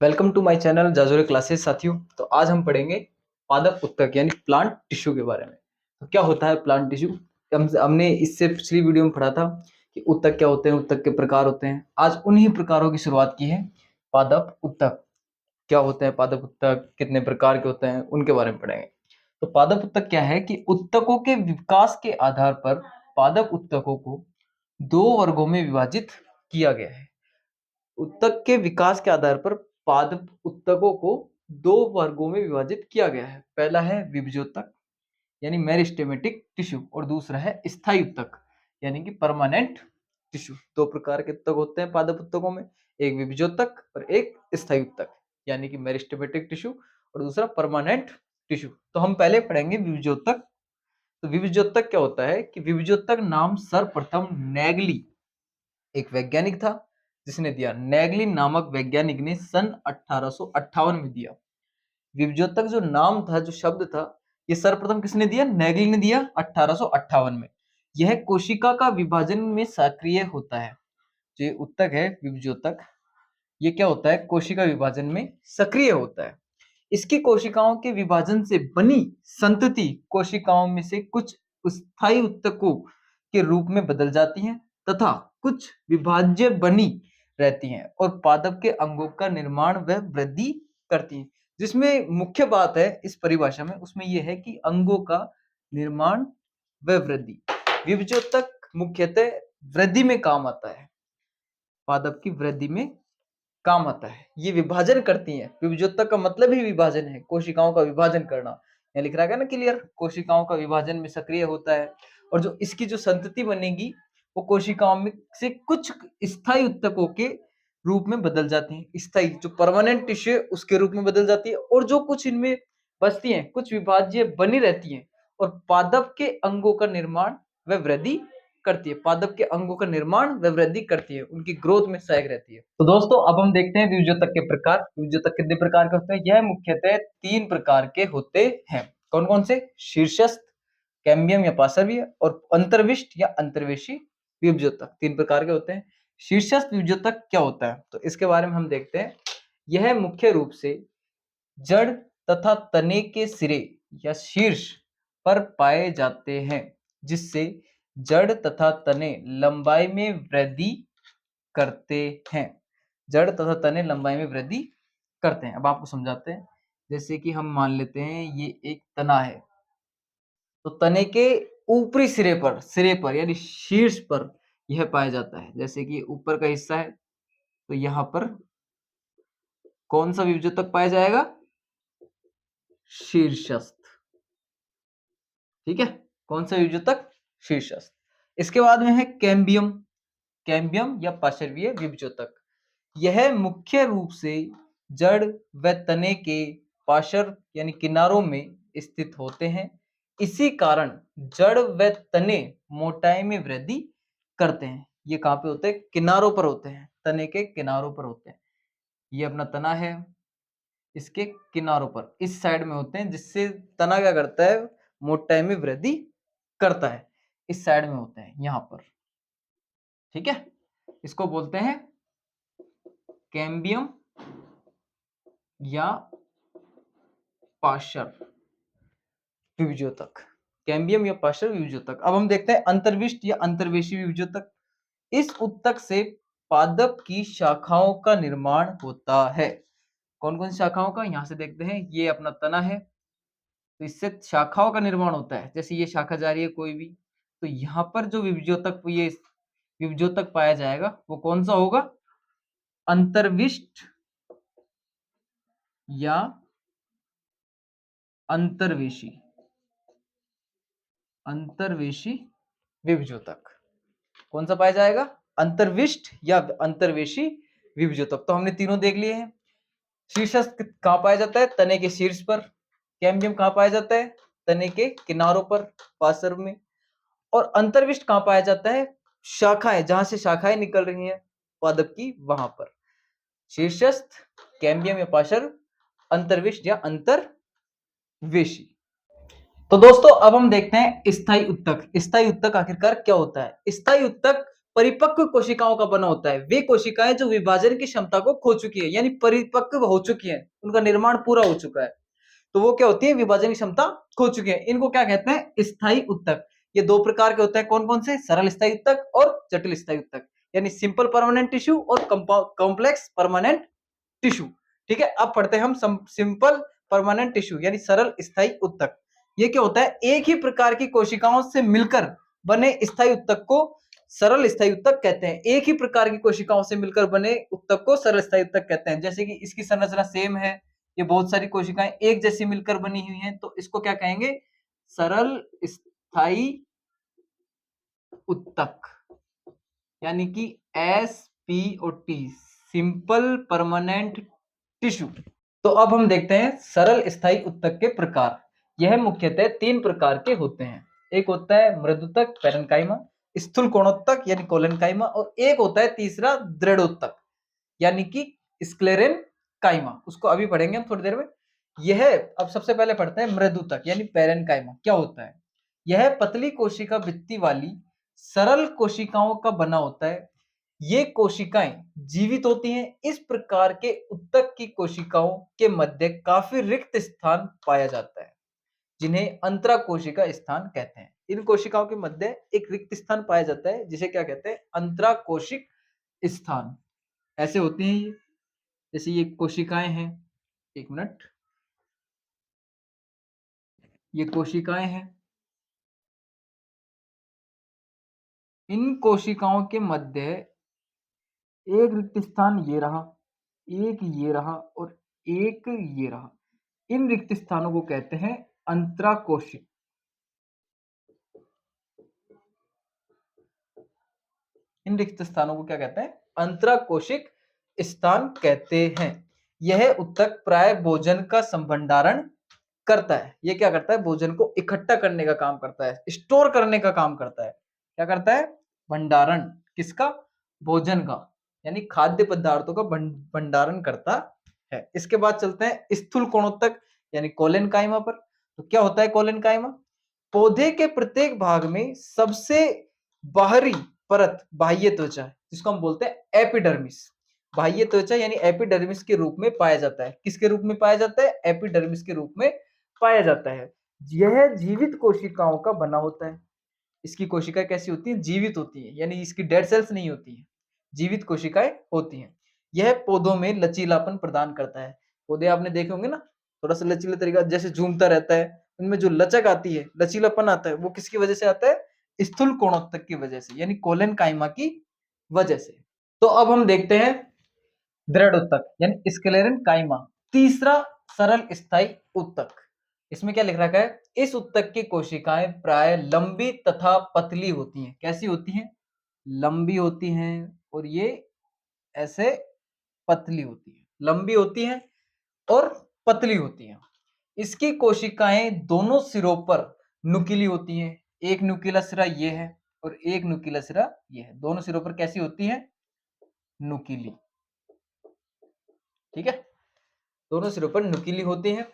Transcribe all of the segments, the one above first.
Welcome to my channel जाजोरे classes साथियों। तो आज हम पढ़ेंगे पादप उत्तक यानी प्लांट टिश्यू के बारे में। तो क्या होता है प्लांट टिश्यू? हमने इससे पिछली वीडियो में पढ़ा था कि उत्तक क्या होते हैं, उत्तक के प्रकार होते हैं। आज उन्हीं प्रकारों की शुरुआत की है। पादप उत्तक क्या होते हैं, पादप उत्तक कितने प्रकार के होते हैं, उनके बारे में पढ़ेंगे। तो पादप उत्तक क्या है कि उत्तकों के विकास के आधार पर पादप उत्तकों को दो वर्गों में विभाजित किया गया है। उत्तक के विकास के आधार पर पादप उत्तकों को दो वर्गों में विभाजित किया गया है। पहला है विभजोतक यानी मेरिस्टेमेटिक टिश्यू और दूसरा है स्थायी उत्तक यानी कि परमानेंट टिश्यू। दो प्रकार के उत्तक होते हैं पादप उत्तकों में, एक विभजोतक और एक स्थायी उत्तक यानी कि मेरिस्टेमेटिक टिश्यू और दूसरा परमानेंट टिश्यू। तो हम पहले पढ़ेंगे विभजोतक। तो विभजोतक क्या होता है कि विभजोतक नाम सर्वप्रथम नेगली एक वैज्ञानिक था जिसने दिया। नेगली नामक वैज्ञानिक ने सन 1858 में दिया। विभजोतक जो नाम था, जो शब्द था, ये सर्वप्रथम किसने दिया? नेगली ने दिया 1858 में। यह कोशिका का विभाजन में सक्रिय होता है। जो उत्तक है विभजोतक, ये क्या होता है? कोशिका विभाजन में सक्रिय होता है। इसकी कोशिकाओं के विभाजन से बनी संतति कोशिकाओं में से कुछ स्थायी उत्तकों के रूप में बदल जाती हैं तथा कुछ विभाज्य बनी रहती हैं और पादप के अंगों का निर्माण व वृद्धि करती हैं। जिसमें मुख्य बात है इस परिभाषा में, उसमें यह है कि अंगों का निर्माण व वृद्धि। विभजोतक मुख्यतः वृद्धि में काम आता है, पादप की वृद्धि में काम आता है। ये विभाजन करती हैं। विभजोतक का मतलब ही विभाजन है, कोशिकाओं का विभाजन करना। यहाँ लिख रहा है ना क्लियर, कोशिकाओं का विभाजन में सक्रिय होता है और जो इसकी जो संतति बनेगी वो कोशिकाओं में से कुछ स्थायी उत्तकों के रूप में बदल जाती हैं। स्थायी जो परमानेंट टिश्यू उसके रूप में बदल जाती है और जो कुछ इनमें बचती हैं, कुछ विभाज्य बनी रहती हैं और पादप के अंगों का निर्माण व वृद्धि करती है। पादप के अंगों का निर्माण व वृद्धि करती है, उनकी ग्रोथ में सहायक रहती है। तो दोस्तों अब हम देखते हैं विभजोतक के प्रकार। विभजोतक कितने प्रकार के होते हैं? यह मुख्यतः 3 प्रकार के होते हैं। कौन कौन से? शीर्षस्थ, कैम्बियम या पार्श्वीय और अंतर्विष्ट या अंतर्वेशी विभजोतक। 3 प्रकार के होते हैं। शीर्षस्थ विभजोतक क्या होता है तो इसके बारे में हम देखते हैं। यह मुख्य रूप से जड़ तथा तने के सिरे या शीर्ष पर पाए जाते हैं, जिससे जड़ तथा तने लंबाई में वृद्धि करते हैं। जड़ तथा तने लंबाई में वृद्धि करते हैं। अब आपको समझाते हैं। जैसे कि हम मान लेते हैं ये एक तना है, तो तने के ऊपरी सिरे पर यानी शीर्ष पर यह पाया जाता है। जैसे कि ऊपर का हिस्सा है तो यहाँ पर कौन सा विभजोतक पाया जाएगा? शीर्षस्थ। ठीक है, कौन सा विभजोतक? शीर्षस्थ। इसके बाद में है कैम्बियम। कैम्बियम या पार्श्वीय विभजोतक। यह मुख्य रूप से जड़ व तने के पार्श्व यानी किनारों में स्थित होते हैं। इसी कारण जड़ व तने मोटाई में वृद्धि करते हैं। ये कहाँ पे होते हैं? किनारों पर होते हैं, तने के किनारों पर होते हैं। ये अपना तना है, इसके किनारों पर इस साइड में होते हैं, जिससे तना क्या करता है? मोटाई में वृद्धि करता है। इस साइड में होते हैं, यहाँ पर। ठीक है, इसको बोलते हैं कैम्बियम या पार्श्व विभजोतक। कैम्बियम या पार्श्व विभजोतक। अब हम देखते हैं अंतर्विष्ट या अंतर्वेशी विभजोतक। इस उत्तक से पादप की शाखाओं का निर्माण होता है। कौन कौन सी शाखाओं का? यहां से देखते हैं। ये अपना तना है तो इससे शाखाओं का निर्माण होता है। जैसे ये शाखा जा रही है कोई भी, तो यहाँ पर जो विभजोतक पाया जाएगा वो कौन सा होगा? अंतर्विष्ट या अंतर्वेशी विभजोतक। कौन सा पाया जाएगा? अंतर्विष्ट या अंतर्वेशी विभजोतक। तो हमने तीनों देख लिए हैं। शीर्षस्थ कहाँ पाया जाता है? तने के शीर्ष पर। कैम्बियम कहाँ पाया जाता है? तने के किनारों पर, पार्श्व में। और अंतर्विष्ट कहाँ पाया जाता है? शाखाएं, जहां से शाखाएं निकल रही हैं पादप की, वहां पर। शीर्षस्थ, कैम्बियम या पार्श्व, अंतर्विष्ट या अंतर्वेशी। तो दोस्तों अब हम देखते हैं स्थायी उत्तक। स्थायी उत्तक आखिरकार क्या होता है? स्थायी उत्तक परिपक्व कोशिकाओं का बना होता है। वे कोशिकाएं जो विभाजन की क्षमता को खो चुकी है, यानी परिपक्व हो चुकी है, उनका निर्माण पूरा हो चुका है, तो वो क्या होती है, विभाजन की क्षमता खो चुकी है। इनको क्या कहते हैं, स्थायी उत्तक। ये दो प्रकार के होते हैं, कौन कौन से, सरल स्थायी उत्तक और जटिल स्थायी उत्तक, यानी सिंपल परमानेंट टिश्यू और कॉम्प्लेक्स परमानेंट टिश्यू। ठीक है, अब पढ़ते हैं हम सिंपल परमानेंट टिश्यू यानी सरल स्थायी उत्तक। ये क्या होता है, एक ही प्रकार की कोशिकाओं से मिलकर बने स्थायी उत्तक को सरल स्थायी उत्तक कहते हैं। एक ही प्रकार की कोशिकाओं से मिलकर बने उत्तक को सरल स्थायी उत्तक कहते हैं। जैसे कि इसकी संरचना सेम है, ये बहुत सारी कोशिकाएं एक जैसी मिलकर बनी हुई हैं, तो इसको क्या कहेंगे, सरल स्थायी उत्तक, यानी कि SPOT, सिंपल परमानेंट टिश्यू। तो अब हम देखते हैं सरल स्थायी उत्तक के प्रकार। यह मुख्यतः तीन प्रकार के होते हैं। एक होता है मृदुतक पैरेन्काइमा, स्थूल कोणोत्तक यानी कोलेनकाइमा, और एक होता है तीसरा दृढ़ोत्तक यानी कि स्क्लेरेनकाइमा। उसको अभी पढ़ेंगे हम थोड़ी देर में। यह, अब सबसे पहले पढ़ते हैं मृदुतक यानी पैरेन्काइमा क्या होता है। यह पतली कोशिका भित्ति वाली सरल कोशिकाओं का बना होता है। ये कोशिकाएं जीवित होती हैं। इस प्रकार के उत्तक की कोशिकाओं के मध्य काफी रिक्त स्थान पाया जाता है, जिन्हें अंतरा कोशिका स्थान कहते हैं। इन कोशिकाओं के मध्य एक रिक्त स्थान पाया जाता है, जिसे क्या कहते हैं, अंतरा कोशिक स्थान। ऐसे होते हैं ये, जैसे ये कोशिकाएं हैं, एक मिनट, ये कोशिकाएं हैं, इन कोशिकाओं के मध्य एक रिक्त स्थान ये रहा, एक ये रहा और एक ये रहा। इन रिक्त स्थानों को कहते हैं अंतराकोशिक। इन रिक्त स्थानों को क्या कहते हैं, अंतराकोशिक स्थान कहते हैं। यह उत्तक प्राय भोजन का संभंडारण करता है। ये क्या करता है, भोजन को इकट्ठा करने का काम करता है, स्टोर करने का काम करता है। क्या करता है, भंडारण, किसका, भोजन का, यानी खाद्य पदार्थों का भंडारण करता है। इसके बाद चलते हैं स्थूल कोणोत्तक यानी कोलेनकाइमा पर। तो क्या होता है कोलेनकाइमा, पौधे के प्रत्येक भाग में सबसे बाहरी परत बाह्य त्वचा, जिसको हम बोलते हैं एपिडर्मिस, बाह्य त्वचा यानी एपिडर्मिस के रूप में पाया जाता है। किसके रूप में पाया जाता है, एपिडर्मिस के रूप में पाया जाता है। यह जीवित कोशिकाओं का बना होता है। इसकी कोशिकाएं कैसी होती हैं, जीवित होती हैं, यानी इसकी डेड सेल्स नहीं होती हैं, जीवित कोशिकाएं होती हैं। यह पौधों में लचीलापन प्रदान करता है। पौधे आपने देखे होंगे ना, थोड़ा सा लचीला तरीका, जैसे झूमता रहता है, उनमें जो लचक आती है, लचीलापन आता है, वो किसकी वजह से आता है, स्थूल कोणोत्तक की वजह से, यानी कोलेनकाइमा की वजह से। तो अब हम देखते हैं दृढ़ उत्तक यानी स्क्लेरेनकाइमा, तीसरा सरल स्थायी उत्तक। इसमें क्या लिख रखा है, इस उत्तक की कोशिकाएं प्राय लंबी तथा पतली होती हैं। कैसी होती हैं, लंबी होती हैं, और ये ऐसे पतली होती है, लंबी होती है और पतली होती है। इसकी कोशिकाएं दोनों सिरों पर नुकीली होती हैं। एक नुकीला सिरा ये है और एक नुकीला सिरा ये है। दोनों सिरों पर कैसी होती है, नुकीली। ठीक है, दोनों सिरों पर नुकीली होती हैं।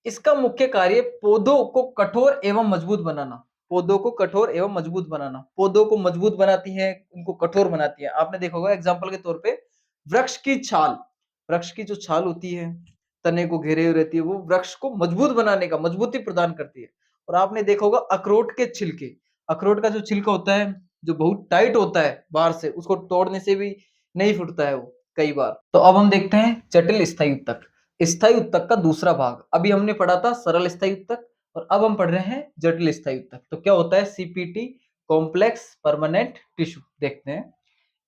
इसका मुख्य कार्य पौधों को कठोर एवं मजबूत बनाना, पौधों को कठोर एवं मजबूत बनाना, पौधों को मजबूत बनाती है, उनको कठोर बनाती है। आपने देखा होगा एग्जांपल के तौर पे वृक्ष की छाल, वृक्ष की जो छाल होती है, तने को घेरे हुए रहती है, वो वृक्ष को मजबूत बनाने का, मजबूती प्रदान करती है। और आपने देखा होगा अखरोट के छिलके, अखरोट का जो छिलका होता है, जो बहुत टाइट होता है बाहर से, उसको तोड़ने से भी नहीं फूटता है वो कई बार। तो अब हम देखते हैं जटिल स्थायी उत्तक, स्थायी उत्तक का दूसरा भाग। अभी हमने पढ़ा था सरल स्थायी उत्तक, और अब हम पढ़ रहे हैं जटिल स्थायी उत्तक। तो क्या होता है, CPT, कॉम्प्लेक्स परमानेंट टिश्यू। देखते हैं,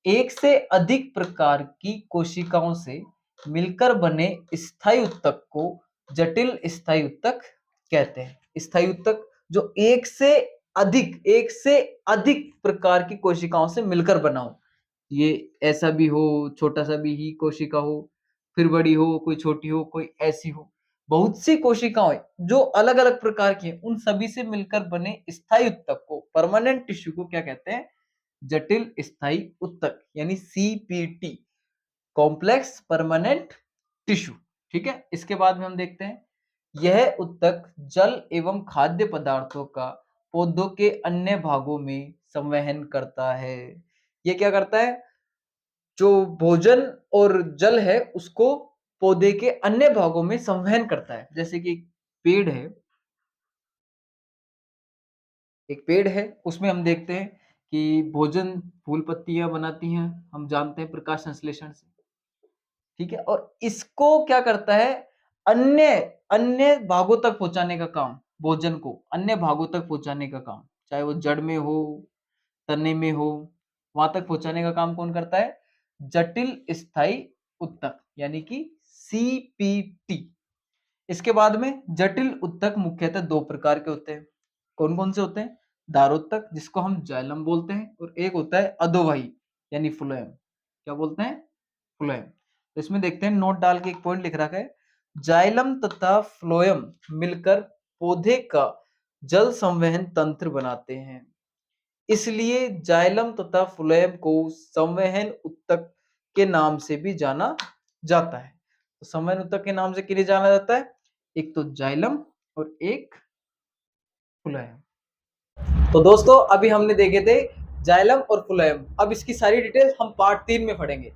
एक से अधिक प्रकार की कोशिकाओं से मिलकर बने स्थायी उत्तक को जटिल स्थायी उत्तक कहते हैं। स्थायी उत्तक जो एक से अधिक प्रकार की कोशिकाओं से मिलकर बना हो, ये ऐसा भी हो, छोटा सा भी ही कोशिका हो, फिर बड़ी हो, कोई छोटी हो, कोई ऐसी हो, बहुत सी कोशिकाएं जो अलग अलग प्रकार की हैं, उन सभी से मिलकर बने स्थायी उत्तक को, परमानेंट टिश्यू को क्या कहते हैं, जटिल स्थायी उत्तक यानी CPT, कॉम्प्लेक्स परमानेंट टिश्यू। ठीक है, इसके बाद में हम देखते हैं, यह उत्तक जल एवं खाद्य पदार्थों का पौधों के अन्य भागों में संवहन करता है। ये क्या करता है, जो भोजन और जल है उसको पौधे के अन्य भागों में संवहन करता है। जैसे कि पेड़ है, एक पेड़ है, उसमें हम देखते हैं कि भोजन फूल पत्तियां बनाती हैं, हम जानते हैं प्रकाश संश्लेषण से, ठीक है। और इसको क्या करता है, अन्य अन्य भागों तक पहुंचाने का काम, भोजन को अन्य भागों तक पहुंचाने का काम, चाहे वो जड़ में हो, तने में हो, वहां तक पहुंचाने का काम कौन करता है, जटिल स्थायी उत्तक यानी कि सीपीटी। इसके बाद में जटिल उत्तक मुख्यतः दो प्रकार के होते हैं। कौन कौन से होते हैं, दारोत्तक जिसको हम जाइलम बोलते हैं, और एक होता है अधोवाही यानी फ्लोएम। क्या बोलते हैं, फ्लोएम। तो इसमें देखते हैं, नोट डाल के एक पॉइंट लिख रखा है, जाइलम तथा फ्लोएम मिलकर पौधे का जल संवहन तंत्र बनाते हैं, इसलिए जाइलम तथा फ्लोएम को संवहन उत्तक के नाम से भी जाना जाता है। तो संवहन उत्तक के नाम से किन्हें जाना जाता है, एक तो जाइलम और एक फ्लोएम। तो दोस्तों अभी हमने देखे थे जाइलम और फ्लोएम, अब इसकी सारी डिटेल हम पार्ट 3 में पढ़ेंगे।